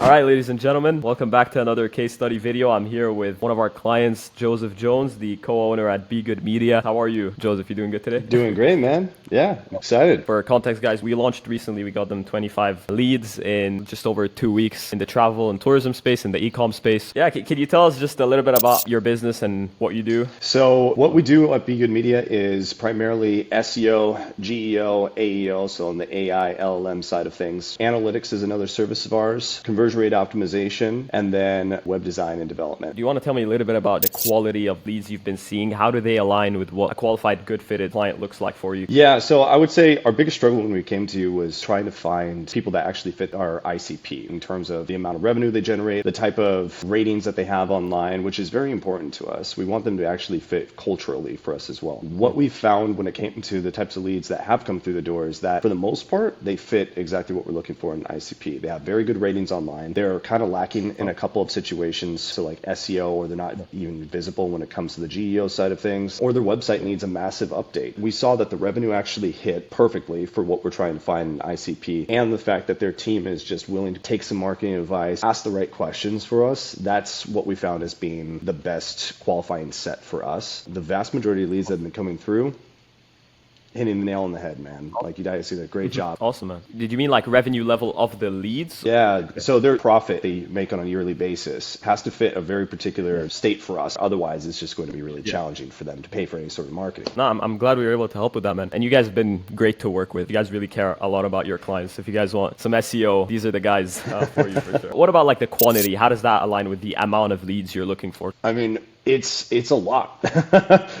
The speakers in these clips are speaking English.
All right, ladies and gentlemen, welcome back to another case study video. I'm here with one of our clients, Joseph Jones, the co-owner at Be Good Media. How are you, Joseph? You doing good today? Doing great, man. Yeah, I'm excited. For context, guys, we launched recently. We got them 25 leads in just over 2 weeks in the travel and tourism space, in the e-com space. Yeah, can you tell us just a little bit about your business and what you do? So what we do at Be Good Media is primarily SEO, GEO, AEO, so on the AI, LLM side of things. Analytics is another service of ours, conversion rate optimization, and then web design and development. Do you want to tell me a little bit about the quality of leads you've been seeing? How do they align with what a qualified, good fitted client looks like for you? Yeah, so I would say our biggest struggle when we came to you was trying to find people that actually fit our ICP in terms of the amount of revenue they generate, the type of ratings that they have online, which is very important to us. We want them to actually fit culturally for us as well. What we found when it came to the types of leads that have come through the door is that for the most part, they fit exactly what we're looking for in ICP. They have very good ratings online. They're kind of lacking in a couple of situations, so like SEO, or they're not even visible when it comes to the GEO side of things, or their website needs a massive update. We saw that the revenue actually hit perfectly for what we're trying to find in ICP, and the fact that their team is just willing to take some marketing advice, ask the right questions for us. That's what we found as being the best qualifying set for us. The vast majority of leads that have been coming through, hitting the nail on the head, man. Like, you guys did a great job. Awesome, man. Did you mean like revenue level of the leads? Yeah, so their profit they make on a yearly basis has to fit a very particular state for us. Otherwise, it's just going to be really challenging for them to pay for any sort of marketing. No, I'm glad we were able to help with that, man. And you guys have been great to work with. You guys really care a lot about your clients. If you guys want some SEO, these are the guys for you for sure. What about like the quantity? How does that align with the amount of leads you're looking for? I mean, it's a lot.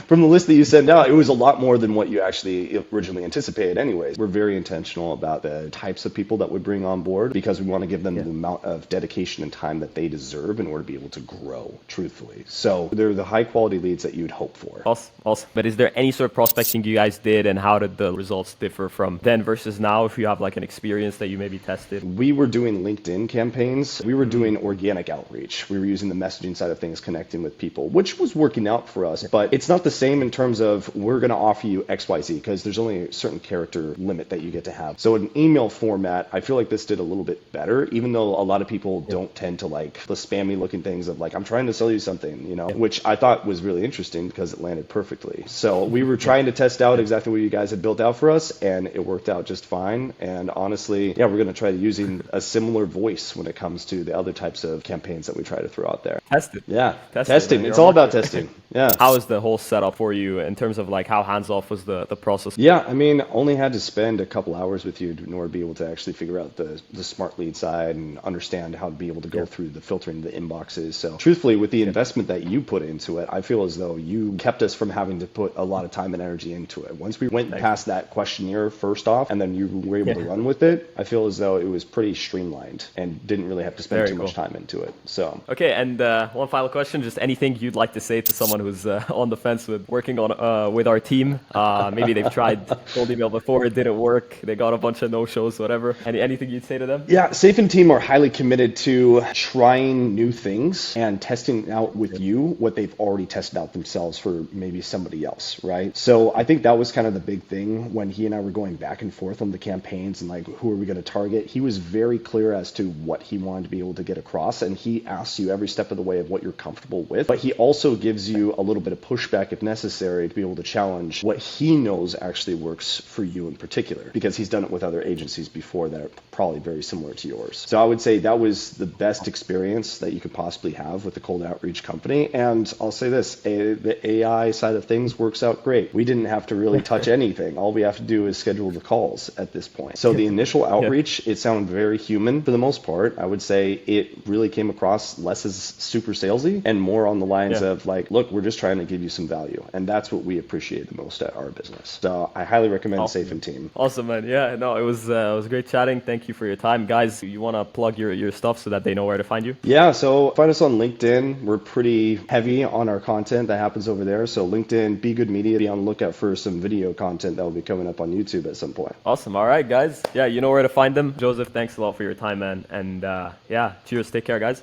From the list that you send out, it was a lot more than what you actually originally anticipated anyways. We're very intentional about the types of people that we bring on board because we want to give them the amount of dedication and time that they deserve in order to be able to grow, truthfully. So they're the high quality leads that you'd hope for. Awesome. But is there any sort of prospecting you guys did, and how did the results differ from then versus now, if you have like an experience that you maybe tested? We were doing LinkedIn campaigns. We were doing organic outreach. We were using the messaging side of things, connecting with people, which was working out for us, but it's not the same in terms of we're going to offer you XYZ, because there's only a certain character limit that you get to have. So in email format, I feel like this did a little bit better, even though a lot of people don't tend to like the spammy looking things of like, I'm trying to sell you something, you know, which I thought was really interesting because it landed perfectly. So we were trying to test out exactly what you guys had built out for us, and it worked out just fine. And honestly, yeah, we're going to try using a similar voice when it comes to the other types of campaigns that we try to throw out there. Test it. Yeah, testing. It's all about testing. Yeah. How is the whole setup for you in terms of like how hands-off was the process? Yeah, I mean, only had to spend a couple hours with you in order to be able to actually figure out the smart lead side and understand how to be able to go through the filtering the inboxes. So truthfully, with the investment that you put into it, I feel as though you kept us from having to put a lot of time and energy into it. Once we went past that questionnaire first off, and then you were able to run with it, I feel as though it was pretty streamlined and didn't really have to spend too much time into it. So okay, and one final question, just anything you'd like to say to someone who's on the fence with working on with our team? Maybe they've tried cold email before, it didn't work, they got a bunch of no-shows, whatever. Anything you'd say to them? Yeah, Safe and team are highly committed to trying new things and testing out with you what they've already tested out themselves for maybe somebody else, right? So I think that was kind of the big thing when he and I were going back and forth on the campaigns and like, who are we going to target? He was very clear as to what he wanted to be able to get across, and he asks you every step of the way of what you're comfortable with, but he also gives you a little bit of pushback if necessary to be able to challenge what he knows actually works for you in particular, because he's done it with other agencies before that are probably very similar to yours. So I would say that was the best experience that you could possibly have with the cold outreach company. And I'll say this, the AI side of things works out great. We didn't have to really touch anything. All we have to do is schedule the calls at this point. So the initial outreach, it sounded very human for the most part. I would say it really came across less as super salesy and more on the lines of like, look, we're just trying to give you some value. And that's what we appreciate the most at our business. So I highly recommend Safe and Team. Awesome, man. Yeah, no, it was great chatting. Thank you for your time. Guys, you want to plug your stuff so that they know where to find you? Yeah, so find us on LinkedIn. We're pretty heavy on our content that happens over there. So LinkedIn, Be Good Media, be on the lookout for some video content that will be coming up on YouTube at some point. Awesome. All right, guys. Yeah, you know where to find them. Joseph, thanks a lot for your time, man. And yeah, cheers. Take care, guys.